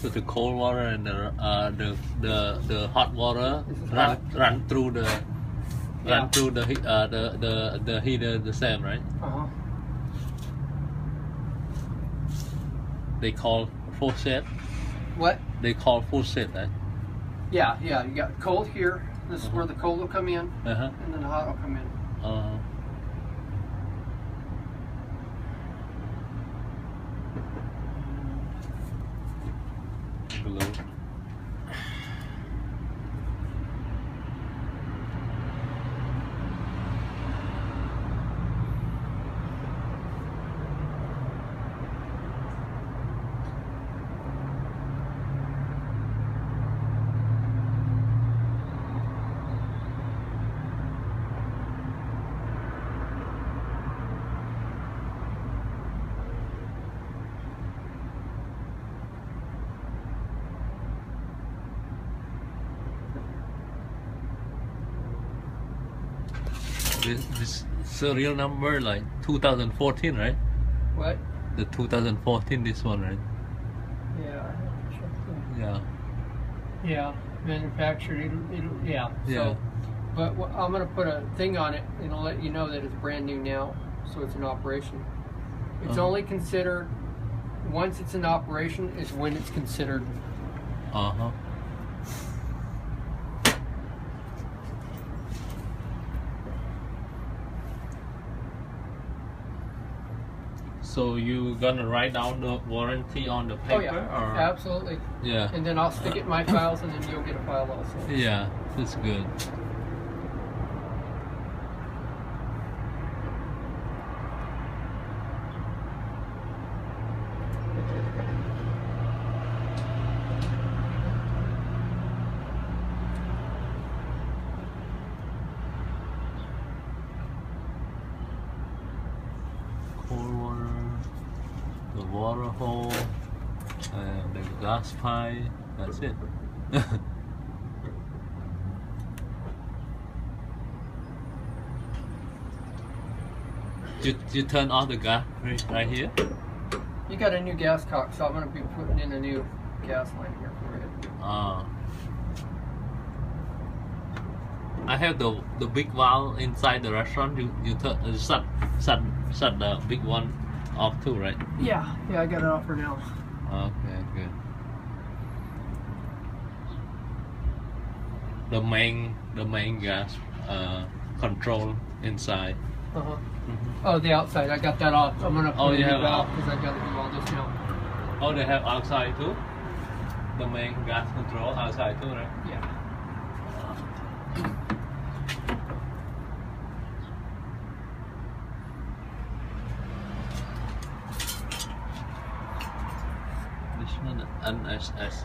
So the cold water and the hot water run through the the heater the same, right? They call faucet. What? They call faucet, right? Yeah. You got cold here. This is where the cold will come in, and then the hot will come in. Below. This serial number like 2014, right? What? The 2014, this one, right? Yeah. Yeah, manufactured. Yeah. So, but I'm gonna put a thing on it, and it'll let you know that it's brand new now, so it's in operation. It's only considered once it's in operation is when it's considered. So you gonna write down the warranty on the paper? Oh yeah, or? absolutely. Yeah. And then I'll stick it in my files, and then you'll get a file also. Yeah, that's good. Cold water, the water hole, and the gas pipe. That's it. you turn on the gas right here? You got a new gas cock, so I'm going to be putting in a new gas line here for you. I have the big valve inside the restaurant. You shut the big one off too, right? Yeah, I got it off for now. Okay, good. The main gas control inside. Oh, the outside. I got that off. I'm gonna put it out because I gotta do all this now. Oh, they have outside too. The main gas control outside too, right? Yeah. This one NSS.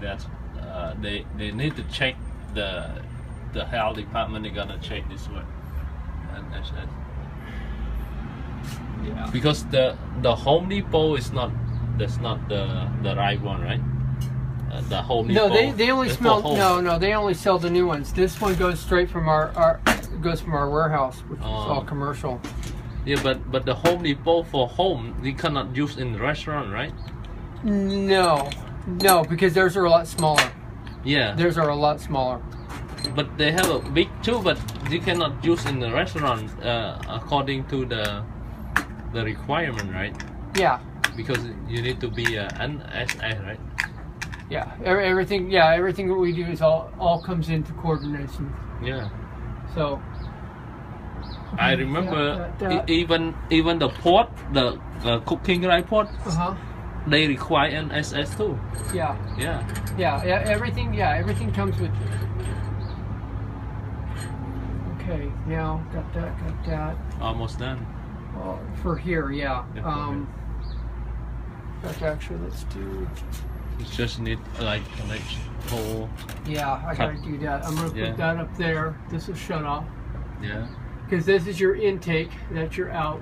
That's they need to check the health department. They're gonna check this one. NSS. Yeah. Because the Home Depot is not the right one, right? The Home Depot. No, they only smell. No, they only sell the new ones. This one goes straight from our warehouse, which is all commercial. Yeah, but the Home Depot for home, they cannot use in the restaurant, right? No, because theirs are a lot smaller. Yeah. Theirs are a lot smaller. But they have a big too, but you cannot use in the restaurant according to the requirement, right? Yeah. Because you need to be an NSA, right? Yeah. Everything that we do is all comes into coordination. Yeah. So. I remember even the pot, the cooking right pot. They require NSS too. Yeah. Yeah. Everything comes with it. Okay, now got that. Almost done. For here, yeah. Actually, let's do. You just need like connection hole. Yeah, I gotta do that. I'm gonna put that up there. This is shut off. Yeah. Because this is your intake. That's your out.